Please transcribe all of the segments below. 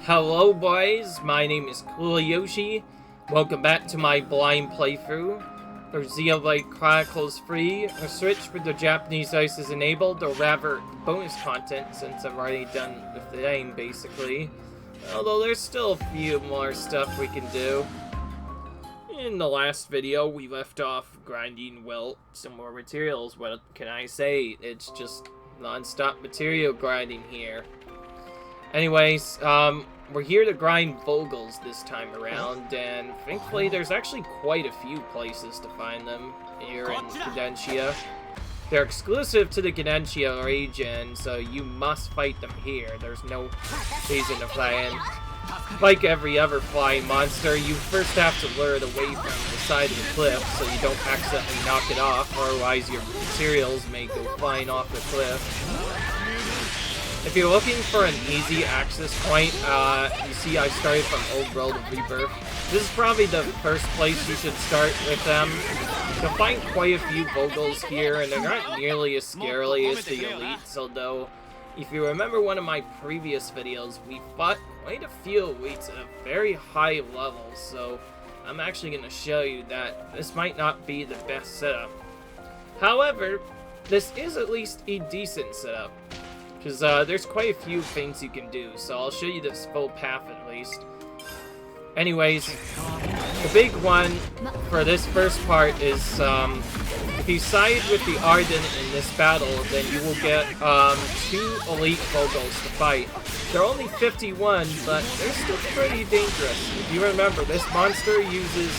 Hello boys, my name is Yoshi. Welcome back to my blind playthrough for Xenoblade Chronicles free. A switch for the Japanese ice is enabled, or rather bonus content, since I've already done with the game basically. Although there's still a few more stuff we can do. In the last video we left off grinding, well, some more materials. What can I say? It's just non-stop material grinding here. Anyways, we're here to grind Vollgulls this time around, and thankfully there's actually quite a few places to find them here in Cadentia. They're exclusive to the Cadentia region, so you must fight them here. There's no reason to fly in. Like every other flying monster, you first have to lure it away from the side of the cliff so you don't accidentally knock it off, otherwise your materials may go flying off the cliff. If you're looking for an easy access point, you see I started from Old World of Rebirth. This is probably the first place you should start with them. You'll find quite a few Vollgulls here, and they're not nearly as scary as the elites, although if you remember one of my previous videos, we fought quite a few elites at a very high level, so I'm actually going to show you that this might not be the best setup. However, this is at least a decent setup. Because there's quite a few things you can do, so I'll show you this full path at least. Anyways, the big one for this first part is, if you side with the Arden in this battle, then you will get 2 elite Vollgulls to fight. They're only 51, but they're still pretty dangerous. If you remember, this monster uses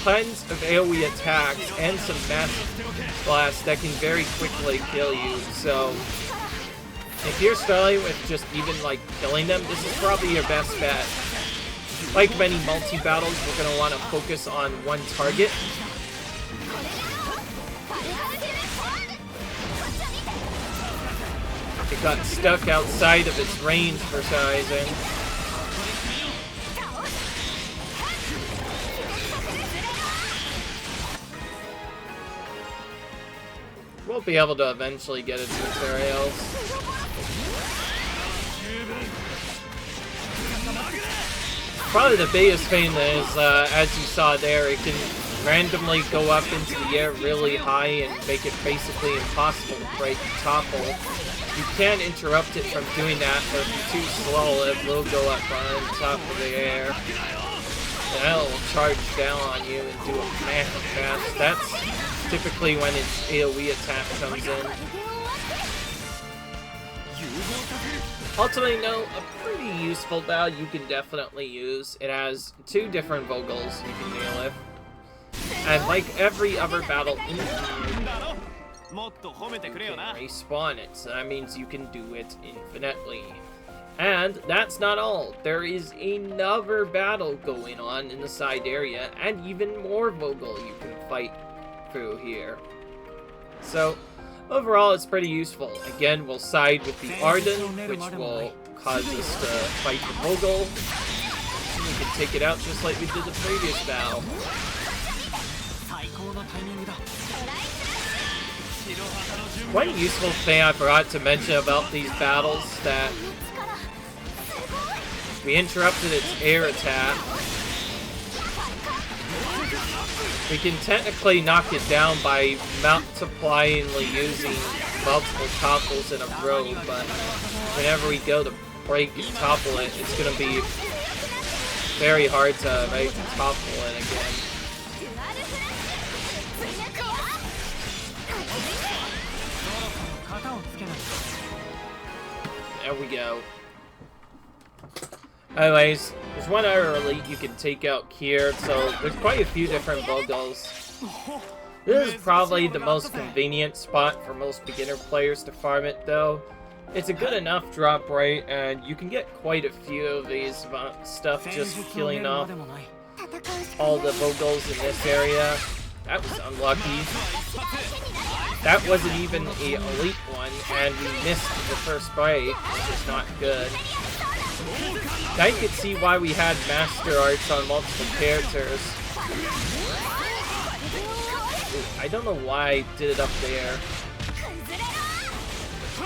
tons of AoE attacks and some massive blasts that can very quickly kill you, so if you're starting with just even, like, killing them, this is probably your best bet. Like many multi-battles, we're going to want to focus on one target. It got stuck outside of its range for some reason. We'll be able to eventually get its materials. Probably the biggest thing is, as you saw there, it can randomly go up into the air really high and make it basically impossible to break and topple. You can't interrupt it from doing that, but if you're too slow, it will go up on top of the air. And it'll charge down on you and do a massive fast. That's typically when its AoE attack comes in. Ultimately, no, a pretty useful battle you can definitely use. It has 2 different Vollgulls you can deal with. And like every other battle in the game, you can respawn it, so that means you can do it infinitely. And that's not all. There is another battle going on in the side area, and even more Vollgull you can fight through here. So overall, it's pretty useful. Again, we'll side with the Arden, which will cause us to fight the Vollgull. We can take it out just like we did the previous battle. One useful thing I forgot to mention about these battles that we interrupted its air attack. We can technically knock it down by multiplyingly using multiple topples in a row, but whenever we go to break and topple it, it's going to be very hard to make topple it again. There we go. Anyways, there's one other elite you can take out here, so there's quite a few different Vollgulls. This is probably the most convenient spot for most beginner players to farm it, though. It's a good enough drop rate, and you can get quite a few of these stuff just killing off all the Vollgulls in this area. That was unlucky. That wasn't even an elite one, and we missed the first bite, which is not good. Now you can see why we had Master Arts on multiple characters. Ooh, I don't know why I did it up there.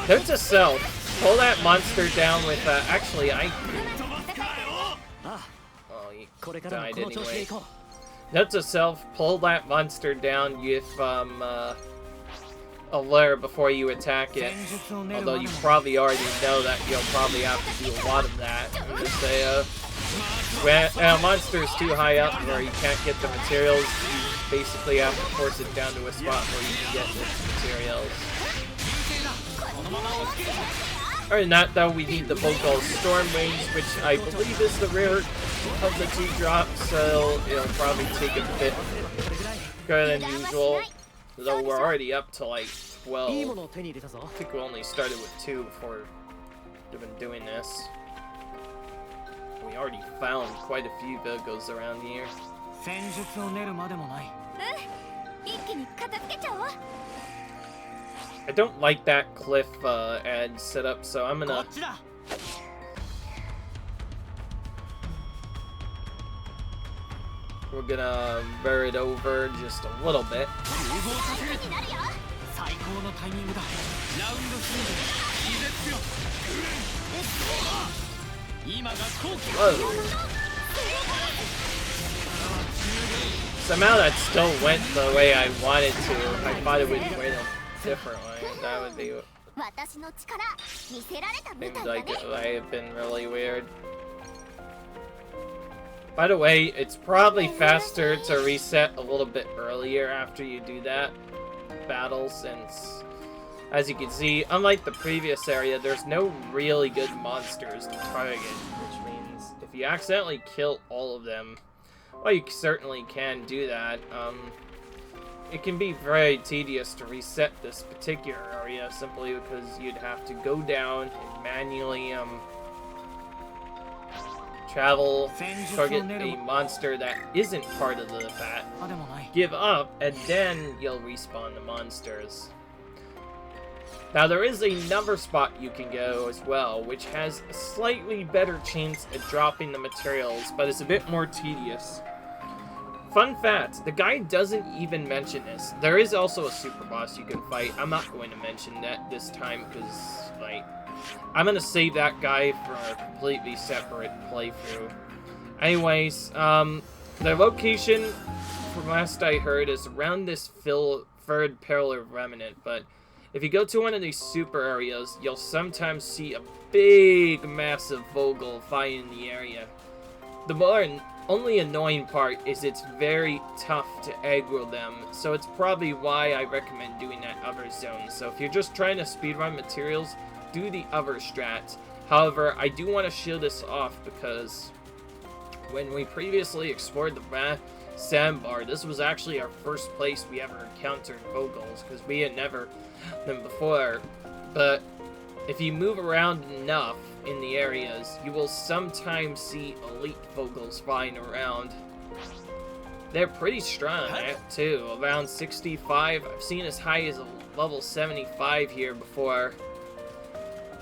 Note to self, pull that monster down with, actually, I can Oh, he died anyway. Note to self, pull that monster down with a lure before you attack it. Although you probably already know that you'll probably have to do a lot of that. When a monster is too high up where you can't get the materials, you basically have to force it down to a spot where you can get its materials. Other than that, though, we need the Vollgull Storm Wings, which I believe is the rare of the 2 drops, so it'll probably take a bit better than usual. Though we're already up to like 12. I think we only started with 2 before we've been doing this. We already found quite a few Vollgulls around here. I don't like that cliff ad setup, so I'm gonna... We're gonna bear it over just a little bit. Whoa. Somehow that still went the way I wanted to. I thought it would went a different way. That would be... Seems like it might have been really weird. By the way, it's probably faster to reset a little bit earlier after you do that battle, since, as you can see, unlike the previous area, there's no really good monsters to target, which means if you accidentally kill all of them, well, you certainly can do that. It can be very tedious to reset this particular area simply because you'd have to go down and manually travel, target a monster that isn't part of the path, give up, and then you'll respawn the monsters. Now there is another spot you can go as well, which has a slightly better chance at dropping the materials, but it's a bit more tedious. Fun fact, the guy doesn't even mention this. There is also a super boss you can fight. I'm not going to mention that this time because, like, I'm going to save that guy for a completely separate playthrough. Anyways, the location, from last I heard, is around this third Pillar Remnant, but if you go to one of these super areas, you'll sometimes see a big, massive Vollgull fighting in the area. The only annoying part is it's very tough to aggro them, so it's probably why I recommend doing that other zone. So if you're just trying to speedrun materials, do the other strats. However, I do want to shield this off because when we previously explored the sandbar, this was actually our first place we ever encountered Vollgulls, because we had never them before. But if you move around enough in the areas, you will sometimes see elite Vollgulls flying around. They're pretty strong, too. Around 65. I've seen as high as a level 75 here before.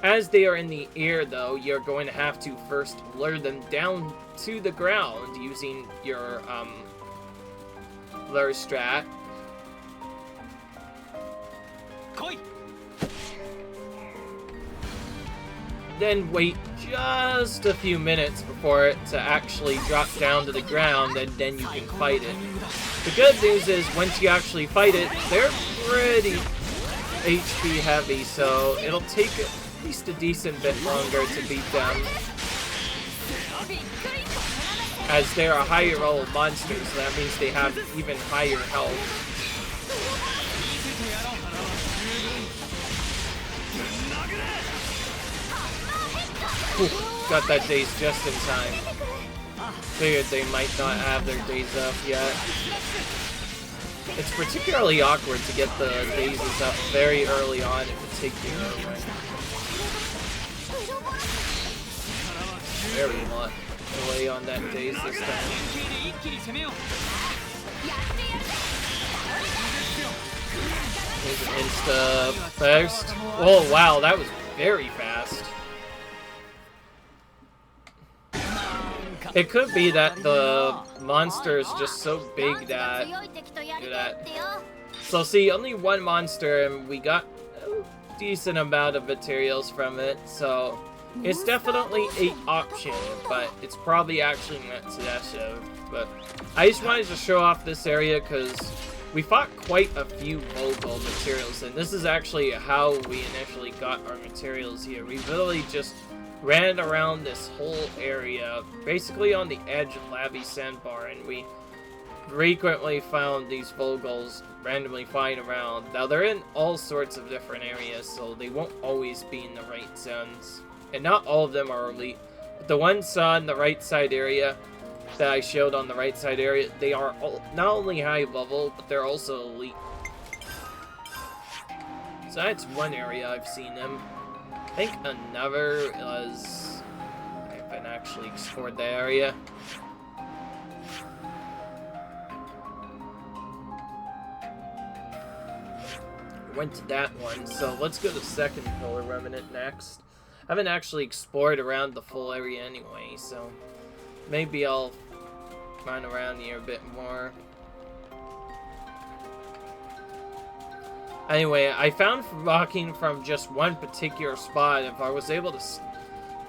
As they are in the air, though, you're going to have to first lure them down to the ground using your lure strat. Then wait just a few minutes before it to actually drop down to the ground, and then you can fight it. The good news is, once you actually fight it, they're pretty HP heavy, so it'll take at least a decent bit longer to beat them, as they are higher level monsters, so that means they have even higher health. Ooh, got that daze just in time. Figured they might not have their daze up yet. It's particularly awkward to get the dazes up very early on in particular. Very much away on that daze this time. There's an insta burst. Oh wow, that was very fast. It could be that the monster is just so big that... So see, only one monster, and we got a decent amount of materials from it, so It's definitely an option, but it's probably actually not excessive. But I just wanted to show off this area because we fought quite a few Vollgull materials, and this is actually how we initially got our materials here. We literally just ran around this whole area, basically on the edge of Labby Sandbar, and we frequently found these Vollgulls randomly flying around. Now, they're in all sorts of different areas, so they won't always be in the right zones. And not all of them are elite. But the ones saw in the right side area that I showed on the right side area, they are all, not only high level, but they're also elite. So that's one area I've seen them. I think another was... I haven't actually explored that area. Went to that one, so let's go to second pillar remnant next. I haven't actually explored around the full area anyway, so maybe I'll run around here a bit more. Anyway, I found walking from just one particular spot, if I was able to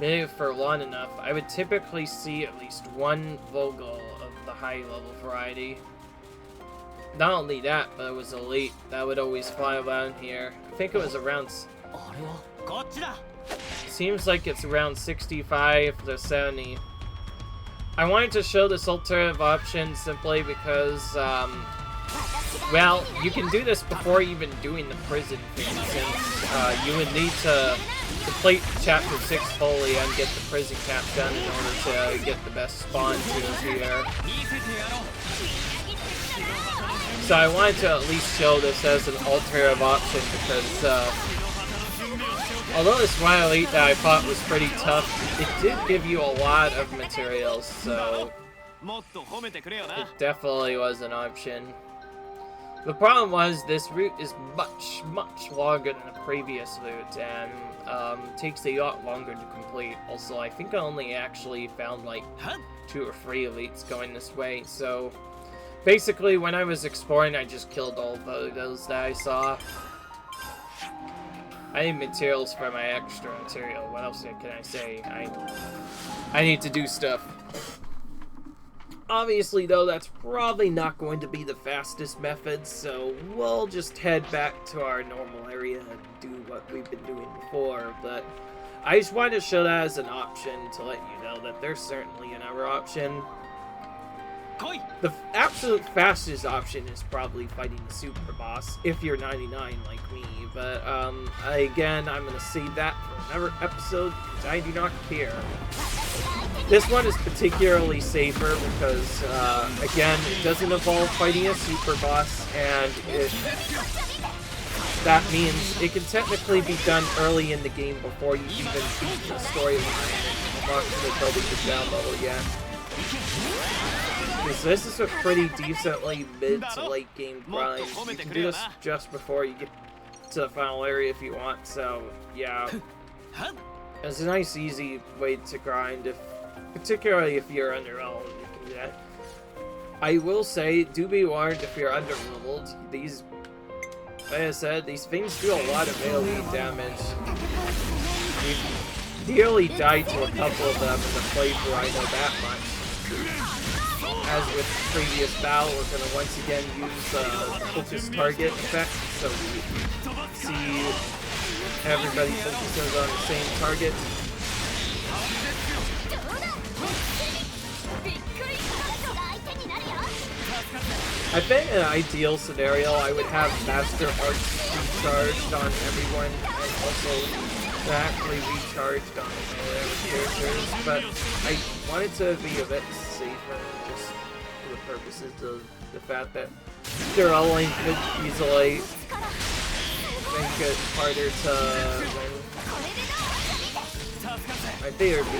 live for long enough, I would typically see at least one Vollgull of the high level variety. Not only that, but it was elite. That would always fly around here. I think it was around... Seems like it's around 65 to 70. I wanted to show this alternative option simply because, well, you can do this before even doing the prison thing, since you would need to complete Chapter 6 fully and get the prison cap done in order to get the best spawn tools here. So I wanted to at least show this as an alternative option because, although this one elite that I thought was pretty tough, it did give you a lot of materials, so it definitely was an option. The problem was this route is much, much longer than the previous route, and takes a lot longer to complete. Also, I think I only actually found like 2 or 3 elites going this way, so basically when I was exploring I just killed all of those that I saw. I need materials for my extra material. What else can I say? I need to do stuff. Obviously, though, that's probably not going to be the fastest method, so we'll just head back to our normal area and do what we've been doing before, but I just wanted to show that as an option to let you know that there's certainly another option. The absolute fastest option is probably fighting the super boss, if you're 99 like me, but again, I'm going to save that for another episode, because I do not care. This one is particularly safer because, again, it doesn't involve fighting a super boss, and that means it can technically be done early in the game before you even beat the storyline and not to the building the down level yet. Because this is a pretty decently mid to late game grind. You can do this just before you get to the final area if you want, so yeah. It's a nice easy way to grind, particularly if you're underleveled. You can do that. I will say, do be warned if you're underleveled. These, like I said, these things do a lot of melee damage. We've nearly died to a couple of them in the playthrough, I know that much. As with the previous battle, we're going to once again use focus target effect, so we see everybody focuses on the same target. I think in an ideal scenario, I would have Master Arts recharged on everyone, and also actually recharged on melee characters, but I wanted to be a bit safer, just for the purposes of the fact that they're all linked easily, make it harder to win. I think it would be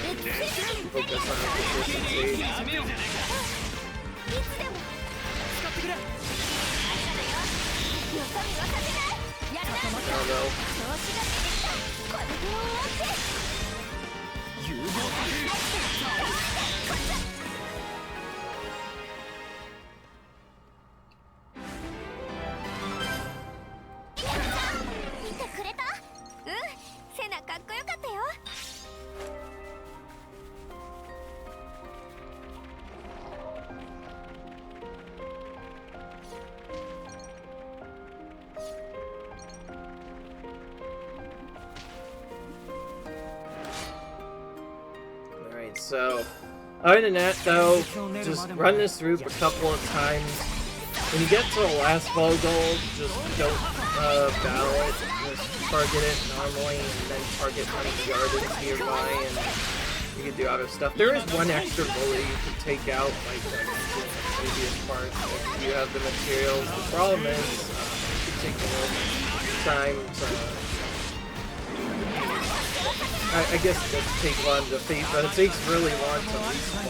easier to focus on efficiency. I don't know. So, other than that, though, just run this route a couple of times. When you get to the last Vollgull, just don't battle it. Just target it normally, and then target one of the gardens nearby, and you can do other stuff. There is one extra bully you can take out, like I mentioned in the previous part, if you have the materials. The problem is, it could take a little time to... I guess it doesn't take long to defeat, but it takes really long to respawn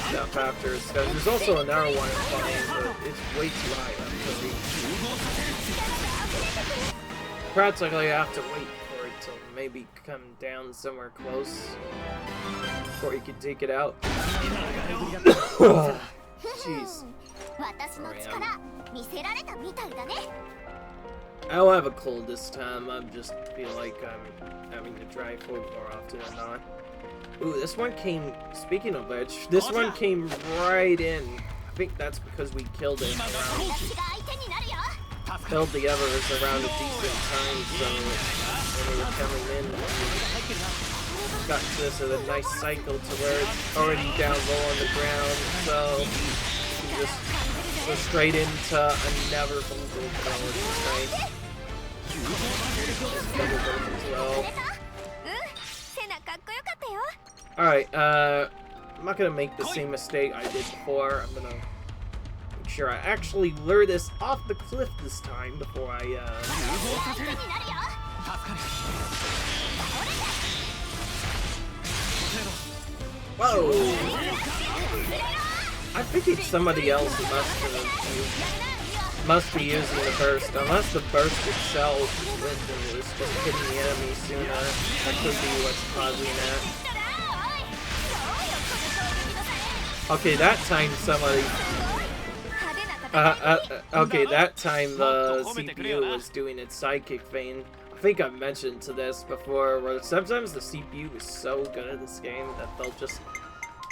stuff after it's done. There's also another one I'm playing, but it's way too high up to reach. Practically I have to wait for it to maybe come down somewhere close before you can take it out. Jeez. I don't have a cold this time. I just feel like I'm having to dry food more often than not. Ooh, this one came, speaking of which, this one came right in. I think that's because we killed it around, killed the others around a decent time, so when we were coming in, we got to this with a nice cycle to where it's already down low on the ground, so we just go straight into another Vollgull kill, which is nice. Double burst as well. Alright, I'm not gonna make the same mistake I did before. I'm gonna make sure I actually lure this off the cliff this time before I, Whoa! I figured somebody else must be using the burst, unless the burst itself was just hitting the enemy sooner. That could be what's causing that. Okay, that time somebody... okay, that time the CPU was doing its sidekick thing. I think I've mentioned to this before, where sometimes the CPU is so good at this game that they'll just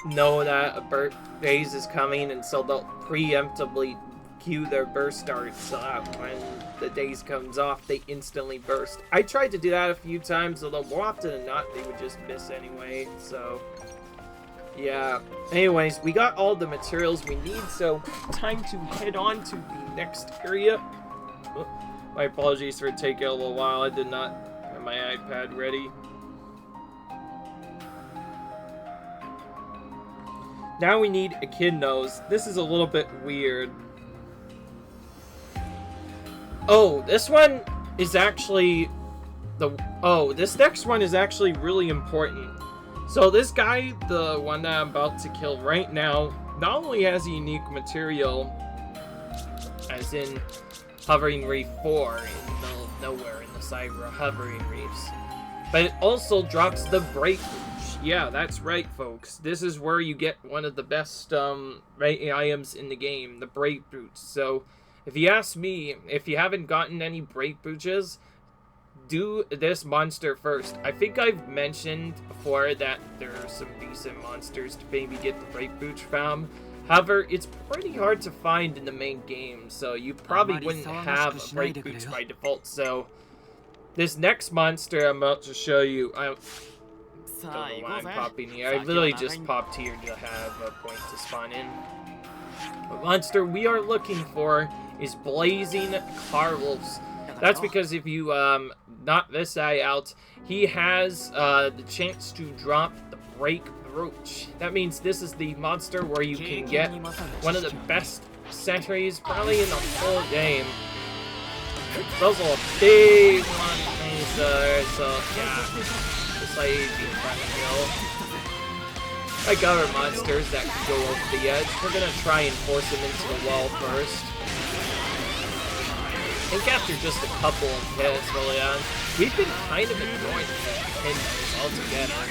know that a burst phase is coming, and so they'll preemptively cue their burst start so that when the daze comes off, they instantly burst. I tried to do that a few times, although more often than not, they would just miss anyway, so... yeah. Anyways, we got all the materials we need, so time to head on to the next area. Oh, my apologies for taking a little while. I did not have my iPad ready. Now we need Ekidnos. This is a little bit weird. Oh, this one is actually this next one is actually really important. So this guy, the one that I'm about to kill right now, not only has a unique material, as in Hovering Reef 4 in the middle of nowhere in the Cyber Hovering Reefs, but it also drops the Break Booch. Yeah, that's right, folks. This is where you get one of the best items in the game, the Break Booch. So, if you ask me, if you haven't gotten any Break Booches, do this monster first. I think I've mentioned before that there are some decent monsters to maybe get the Break Booch from. However, it's pretty hard to find in the main game, so you probably wouldn't have a Break Booch by default. So, this next monster I'm about to show you, I don't know why I'm popping here. I literally just popped here to have a point to spawn in. The monster we are looking for is Blazing Carlos. That's because if you knock this guy out, he has the chance to drop the Break Brooch. That means this is the monster where you can get one of the best sentries probably in the whole game. It's also a big one, so yeah, just like being trying to kill. Like other monsters that can go over the edge, we're gonna try and force him into the wall first. I think after just a couple of hits early on, we've been kind of enjoying Ekidnos altogether.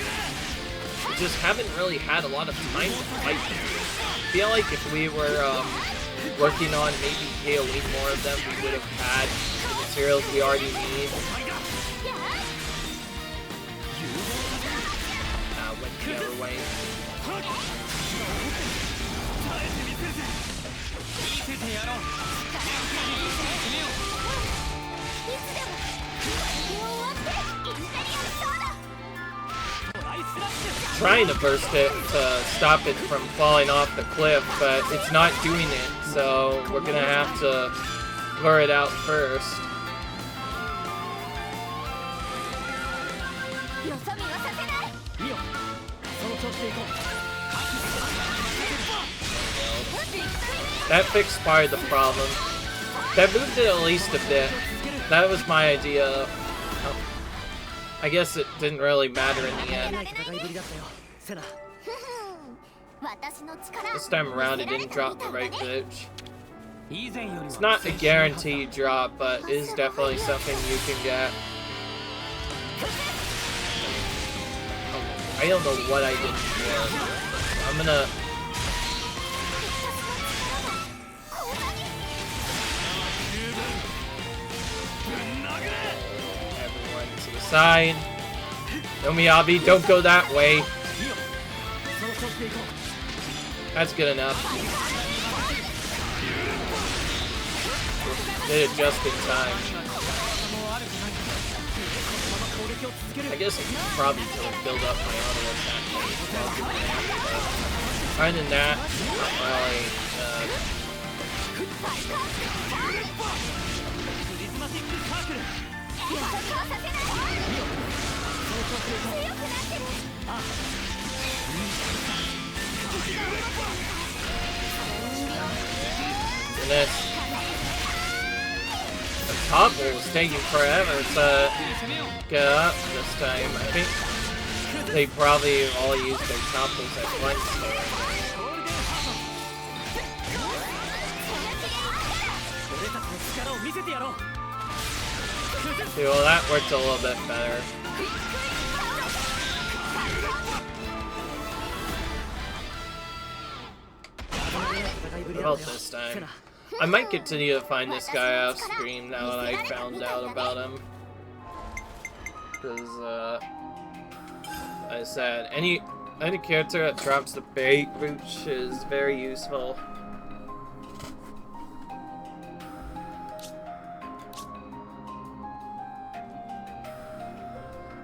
We just haven't really had a lot of time to fight them. I feel like if we were working on maybe KOing more of them, we would have had the materials we already need. Went the other way. trying to burst it to stop it from falling off the cliff, but it's not doing it, so we're gonna have to lure it out first. That fixed part of the problem. That moved it at least a bit. That was my idea. Oh. I guess it didn't really matter in the end. This time around it didn't drop the right glitch. It's not a guaranteed drop, but it is definitely something you can get. I don't know what I did before. I'm gonna... Everyone to the side. No Miyabi, don't go that way. That's good enough. Did it just in time. I guess I probably could build up my auto attack. Other than that, not really. And this. The topple is taking forever to get up this time. I think they probably all used their topples at once there. See, well, that worked a little bit better. What about this time? I might continue to find this guy off stream now that I found out about him. Because, as I said, any character that drops the bait roach is very useful.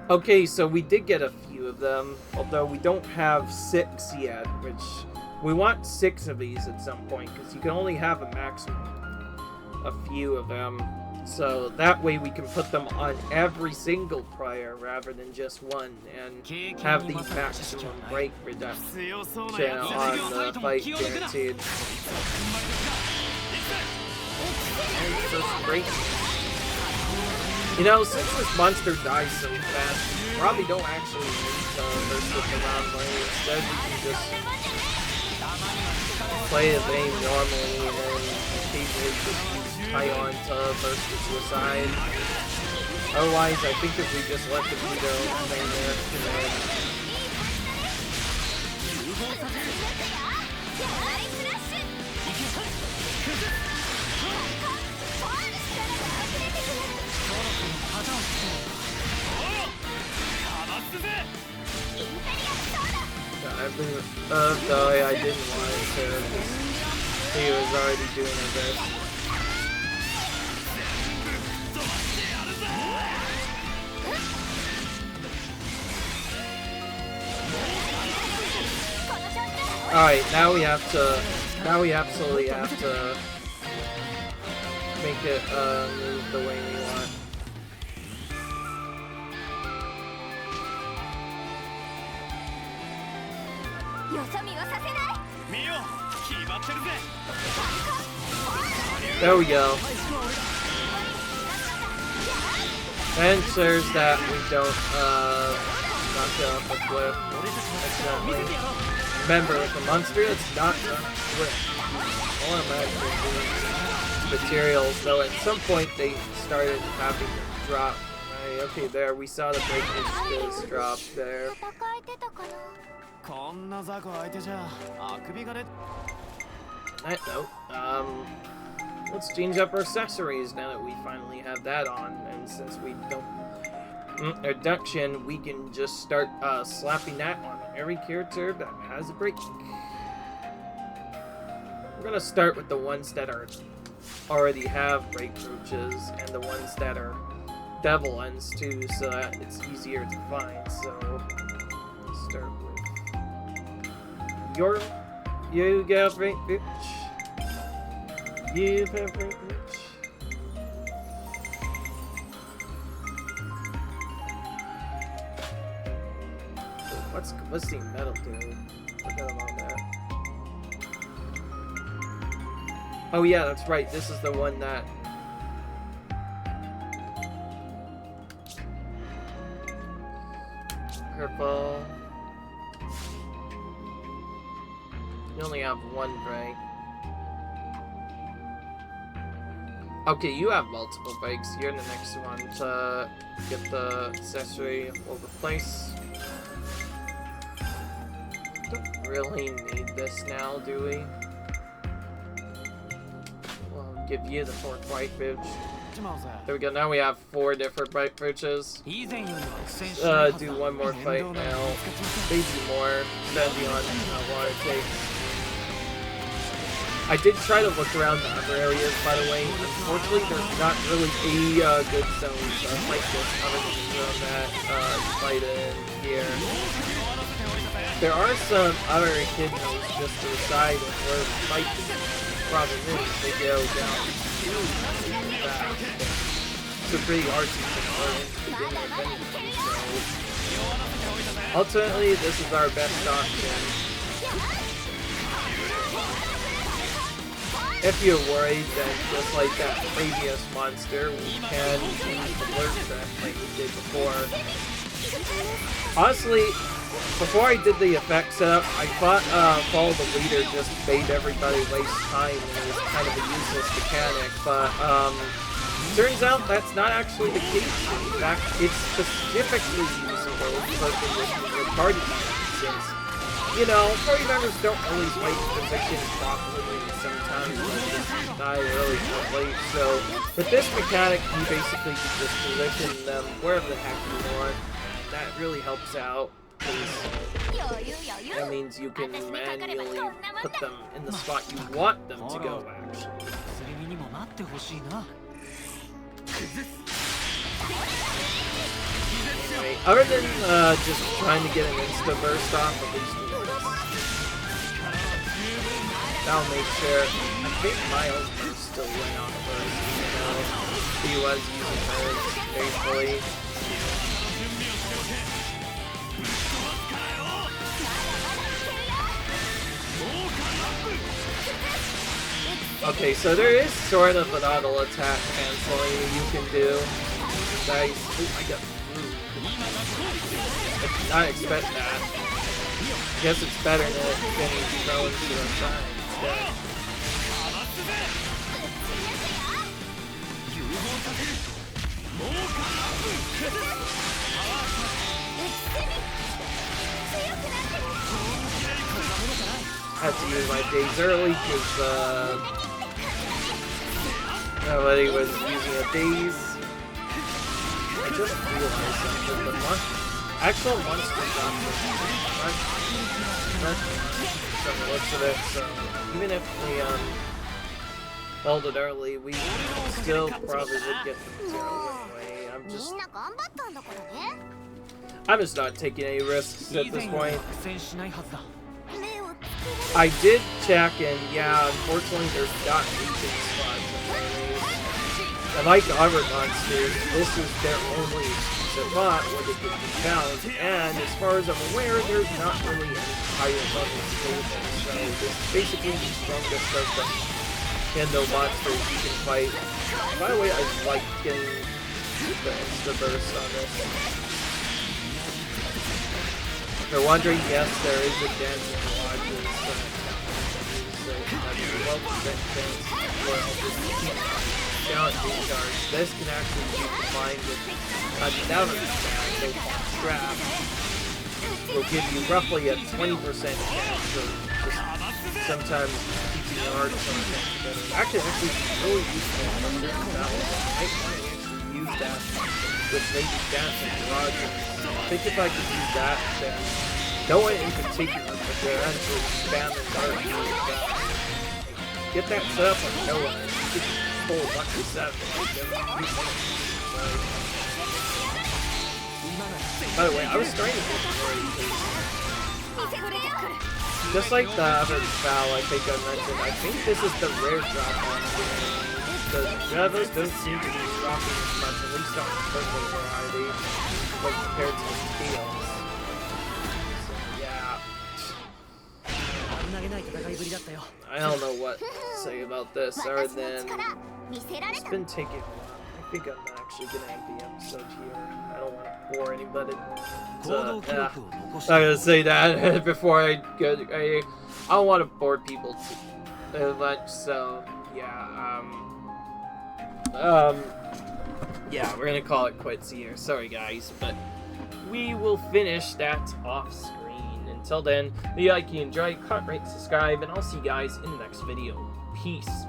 Okay, so we did get a few of them, although we don't have 6 yet, which... We want 6 of these at some point, because you can only have a maximum a few of them. So that way we can put them on every single player rather than just one, and have the maximum break reduction on the fight guaranteed. And it's just great. You know, since this monster dies so fast, we probably don't actually need to burst it around lane. Instead, we can just play the game normally and then occasionally just tie on to burst it to the side. Otherwise, I think if we just let the Vito play there, I didn't want it to, because he was already doing his best. Alright, now we absolutely have to make it move the way we want. There we go. Ensures that we don't knock it off a cliff accidentally. Remember, with the monster, it's not a cliff. Automatically doing materials, though at some point they started having to drop. Right, okay, there, we saw the breakage just drop there. That note, let's change up our accessories now that we finally have that on, and since we don't reduction, we can just start slapping that on every character that has a break. We're gonna start with the ones that already have break roaches, and the ones that are devil ends too, so that it's easier to find. So let's start with You get right, bitch. You get right, bitch. What's glistening metal do? Forgot about that. Oh yeah, that's right. This is the one that. Purple. You only have one break. Okay, you have multiple breaks. You're the next one to get the accessory over place. Don't really need this now, do we? We'll give you the 4th white bridge. There we go. Now we have 4 different bright bridges. Do one more fight now. Maybe more, depending on how long it takes. I did try to look around the other areas, by the way. Unfortunately, there's not really any good zones like this other than the zone that fight in here. There are some other Ekidnos just to the side of where the fight is. The problem is they go down really fast. It's a pretty artsy thing to begin with anyway, so ultimately this is our best option. If you're worried, then just like that previous monster, we can use the alert track like we did before. Honestly, before I did the effect setup, I thought Follow the Leader just made everybody waste time and it was kind of a useless mechanic, but turns out that's not actually the case. In fact, it's specifically useful for positioning your party members, since, you know, party members don't always wait position properly. Sometimes they die early or late, so with this mechanic, you basically can just position them wherever the heck you want. That really helps out, because that means you can manually put them in the spot you want them to go, actually. Anyway, other than just trying to get an insta-burst off, at least do this. That'll make sure. I think Miles still went on first, even though he was using hers faithfully. Okay, so there is sort of an auto attack canceling you can do. Nice. Oh, I got. I did not expect that. I guess it's better than getting thrown to the side instead. I have to use my days early because nobody was using a days. I just realized something. The actual monster drop was from the looks of it, so even if we held it early, we still probably would get the material anyway. I'm just not taking any risks at this point. I did check, and yeah, unfortunately there's not weekend spots in these. And like the other monsters, this is their only spot where they can be found, and as far as I'm aware, there's not really any higher level stable, so this is basically the strongest of the Ekidno monsters you can fight. By the way, I like getting the insta-burst on this. If you're wondering, yes, there is a dancing lodges, so that's a 12% chance for down recharge. This can actually be combined with another strap. Will give you roughly a 20% chance of just sometimes keeping your heart something better. Actually, really useful for certain battles. I might actually use that with maybe dancing lodges. I think if I could use that, then no one in particular, but they're actually spam the card really fast. Get that set up on no one. Full bunch of 7. By the way, I was starting to get worried because Just like the other foul I think I mentioned, I think this is the rare drop on game. The Javas don't seem to be dropping as much, at least on the purple variety, like compared to the Steels. So yeah. I don't know what to say about this, other than it's been taking a while. I think I'm actually gonna end the episode here. I don't want to bore anybody. So, yeah. I'm gonna say that before I go. I don't want to bore people too much. So yeah. Yeah, we're gonna call it quits here. Sorry guys, but we will finish that off screen. Until then, be like you enjoy, comment, rate, subscribe, and I'll see you guys in the next video. Peace.